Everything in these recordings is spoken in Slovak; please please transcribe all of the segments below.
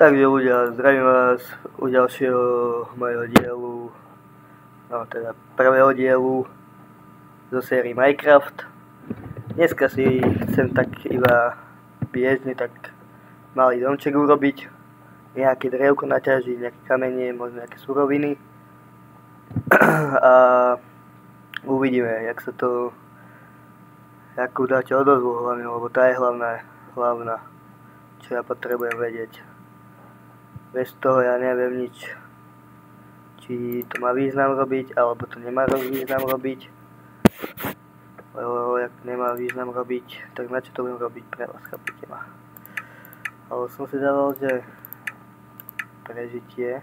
Takže ľudia, zdravím vás u ďalšieho mojho dielu, no teda prvého dielu zo série Minecraft. Dneska si chcem tak iba bežne tak malý domček urobiť, nejaké drevko naťažiť, nejaké kamene, možno nejaké suroviny a uvidíme, jak sa to, akú dáte odozvu hlavne, lebo tá je hlavná, čo ja potrebujem vedieť. Bez toho ja neviem nič, či to má význam robiť, alebo to nemá význam robiť. Lebo jak nemá význam robiť, tak na čo to budem robiť pre vás, chápete ma? Ale som si dával, že prežitie,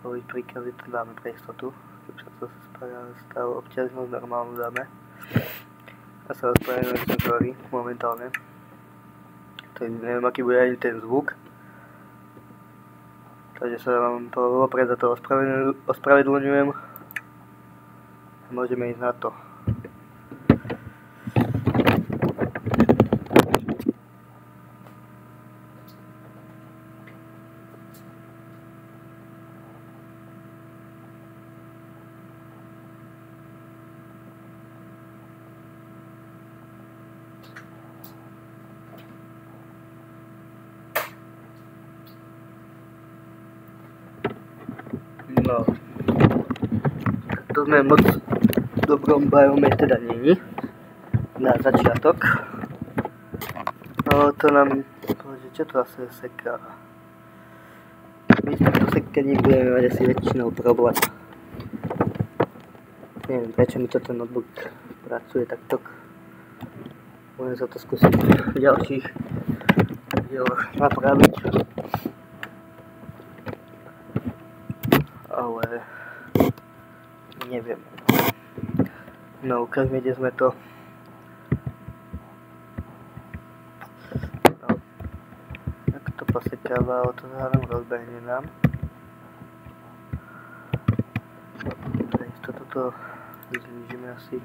boli príkazy, to dáme pre istotu, keď sa to stalo občasnosť, normálnu dáme. A sa ospravedlňujem, som sorry, momentálne. Takže neviem, aký bude ani ten zvuk. Takže sa vám to vopred za to ospravedlňujem. Môžeme ísť na to. No, to sme moc v dobrom biome teda není na začiatok. No to nám, bože, čo to asi seká? My s týmto sekaním budeme mať asi väčšinou problém. Neviem, prečo mi toto notebook pracuje takto. Môžem sa to skúsiť v ďalších dieloch napraviť. Ale neviem. No, ukážme, kde sme to. No, jak to posekáva, to zároveň rozbehne nám. Takže toto znižíme asi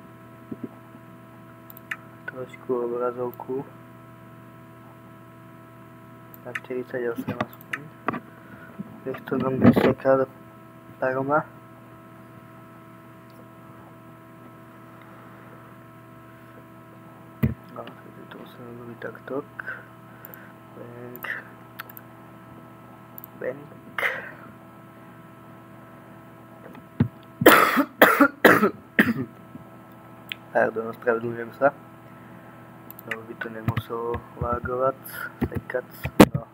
trošku obrazovku na 48 aspoň. Nech to nám neseká do aroma. No, to musíme robiť takto. Bank. Pardon, ospravedlňujem sa. No, by to nemuselo lagovať, sekať. No.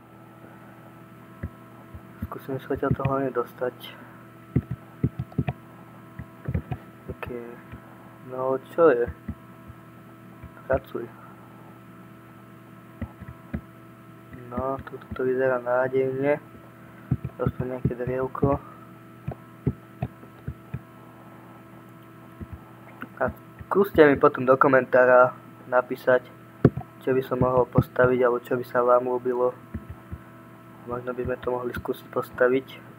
Skúsim sa ťa toho nedostať. No čo je? Pracuj. No, toto to vyzerá nádejne. Aspoň nejaké drievko. A skúste mi potom do komentára napísať, čo by som mohol postaviť, alebo čo by sa vám ľúbilo. Možno by sme to mohli skúsiť postaviť.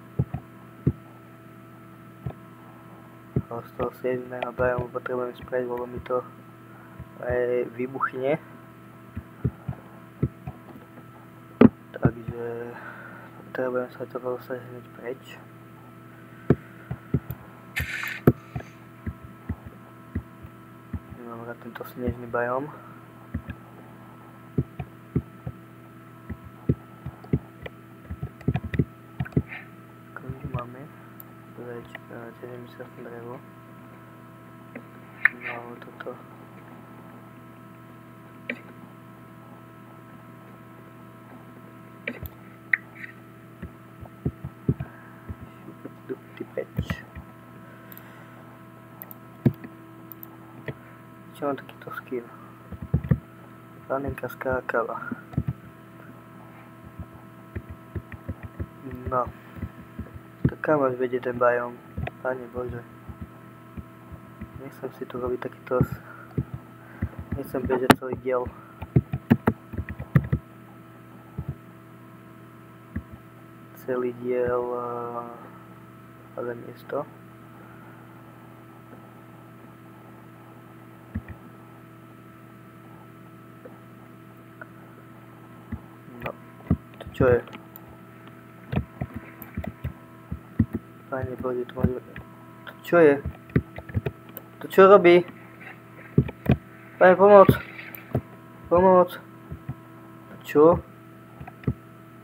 Z toho 7. biomu potrebujem spraviť, lebo mi to aj vybuchne. Takže potrebujem sa to dostať hneď preč. Nemám rád tento snežný biom. Koľko máme? 70 drevo. No, toto. Šupať preč. Čo mám takýto skill? Panenka skákala. No. To kam až vedie ten biom? Pane Bože. Nechcem si tu robiť takýto... Nechcem bežať celý diel. Ale miesto. No. To čo je? Pane Bože, to môže... To čo je? To čo robí? Pane, pomoc! Pomoc! To čo?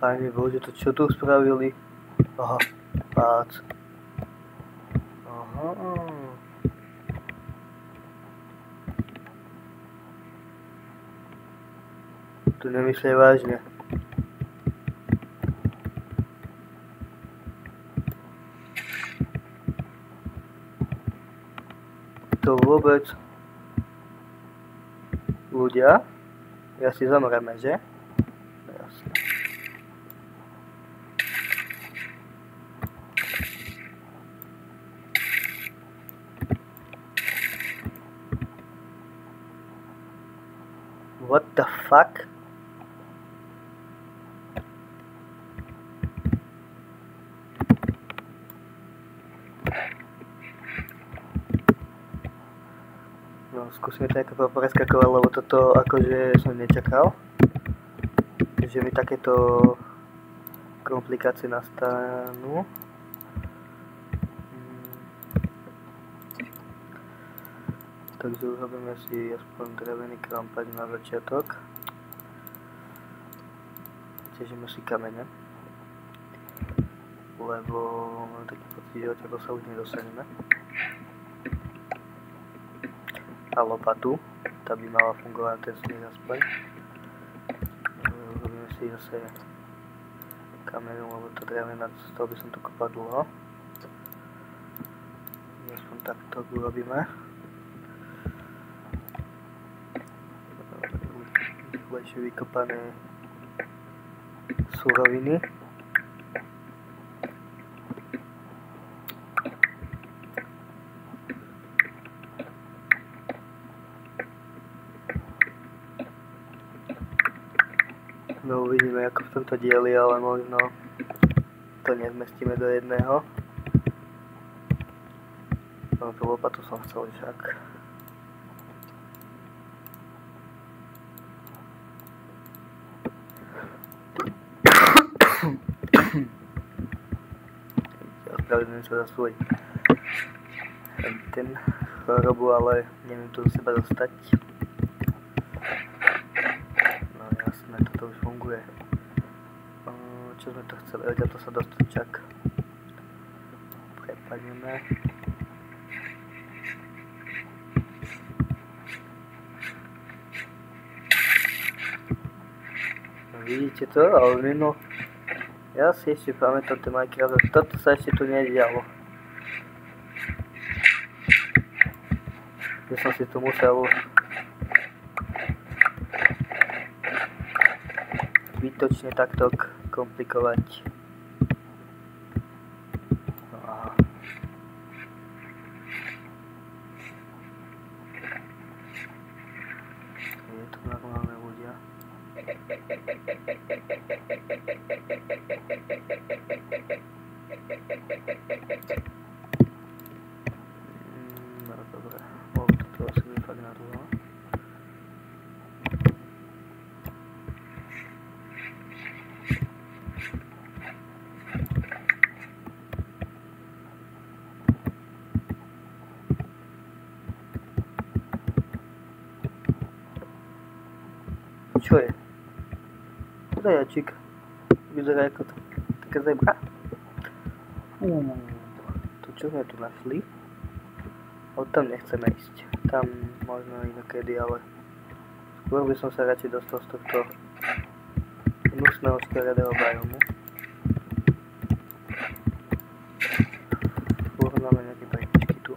Pane Bože, to čo tu spravili? Aha, pác. Aha. To nemyslí vážne. To vôbec... Ľudia? Ja si zomreme, že? No jasne. What the fuck? No, skúsim to ako preskakovať, lebo toto akože som nečakal. Že mi takéto komplikácie nastanú. Takže urobíme si aspoň drevený krampať na začiatok. Ťažíme si kamene. Lebo mám taký pocit, že odtiaľ sa už nedostaneme. A lopatu, tá by mala fungovať ten sníh aspoň. Urobíme si zase kameru, lebo to drevené, z toho by som to kopal dlho. Aspoň takto urobíme. Rýchlejšie vykopané suroviny. No uvidíme ako v tomto dieli, ale možno to nezmestíme do jedného. No tú lopatu som chcel však. Ospravedlňujem sa za svoj ten chorobu, ale neviem to do seba dostať. To už funguje. Čo sme to chceli? Odtiaľ to sa dostať čak. Prepadneme. No, vidíte to? Ale mimo... Ja si ešte pamätám ten Minecraft. Toto sa ešte tu nedialo. Ja som si to musel... Výtočne takto komplikovať. No aha. Je to normálne ľudia. No dobre, bolo to asi fakt na dlho. Čo je? Zajačík. Vyzerá ako taká zebra. To čo sme tu našli? Ale tam nechceme ísť. Tam možno inokedy, ale skôr by som sa radšej dostal z tohto hnusného škaredého biomu. Fúr máme nejaké tajničky tu.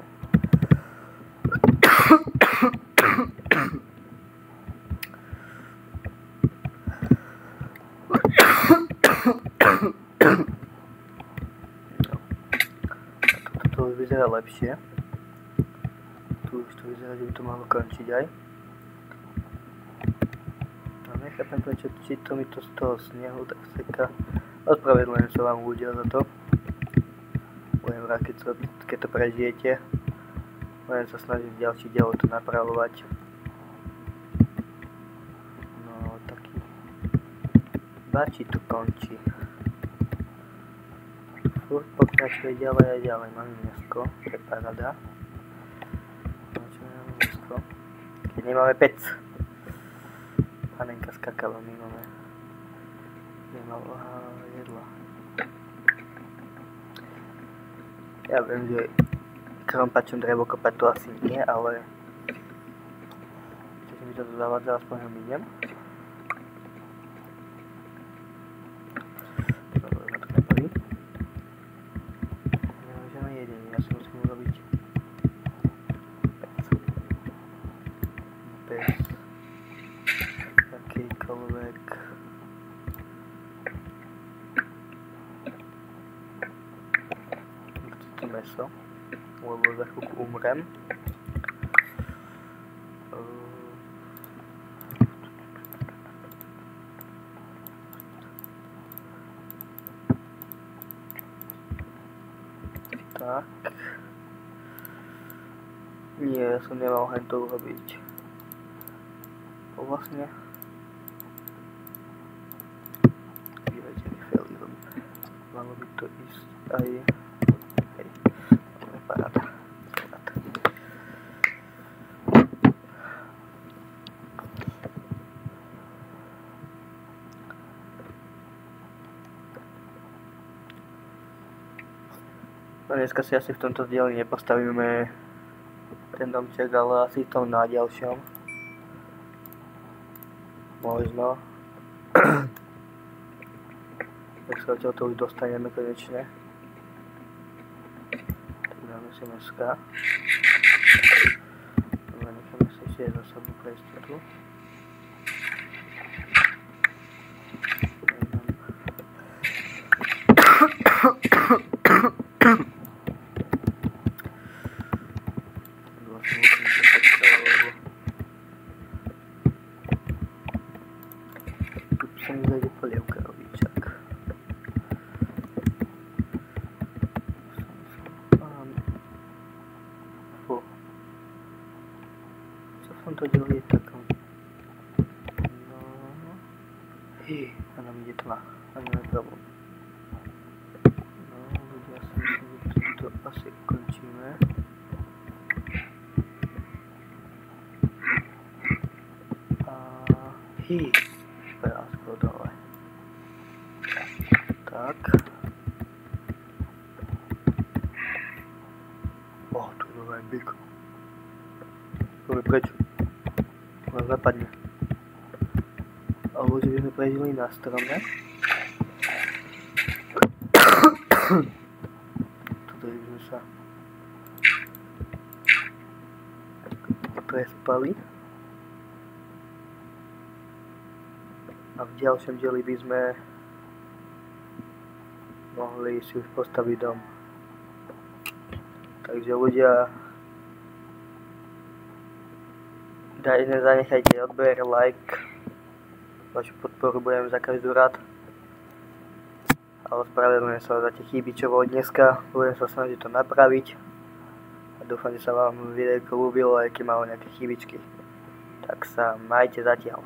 To už vyzerá lepšie. Tu už to vyzerá, že by to malo končiť aj. A nechápem prečo či to mi to z toho snehu tak seká. Ospravedlňujem sa vám ľudia za to. Budem rád, keď to prežijete. Budem sa snažiť ďalší diel to napravovať. No taký... Bači to končí. furt pokračuje ďalej a ďalej. Máme miesto, to je paráda. Máme miesto. Keď nemáme pec. Panenka skakala, my máme. Nemalo jedla. Ja viem, že krompačom drevo kopať to asi nie, ale čo mi to zavádza, aspoň ho miniem. Dobre, na to neparí. Nemôžeme jedenie, ja si musím urobiť pec. Akýkoľvek. To meso, lebo za chvíľku umrem. Tak. Nie, ja som nemal hen to urobiť. Vlastne. Dívajte, mi failím. Malo by to ísť aj. Hej, to je paráda. No dneska si asi v tomto dieli nepostavíme ten domček, ale asi to na ďalšom. Možno. Tak sa odtiaľ to už dostaneme konečne. Tak dáme si meska. Dobre, necháme si ešte za sebou prejsť tu. Sa mi zajde polievka robičak. Fú. Co som to delí takom? No. Hej, a nám ide tma. A nemáme problém. No, ľudia si myslím, že to asi ukončíme. A hej. Dole. Tak. Tu je nový byk. Poďme preč. Nás napadne. Alebo že by sme prežili na strome. Toto by sme sa prespali. A v ďalšom dieli by sme mohli si už postaviť dom. Takže ľudia, zanechajte odber, like, vašu podporu budem za každú rád. A ospravedlňujem sa za tie chyby, čo bolo dneska, budem sa snažiť to napraviť. A dúfam, že sa vám videjko ľúbilo, aj keď malo nejaké chybičky. Tak sa majte zatiaľ.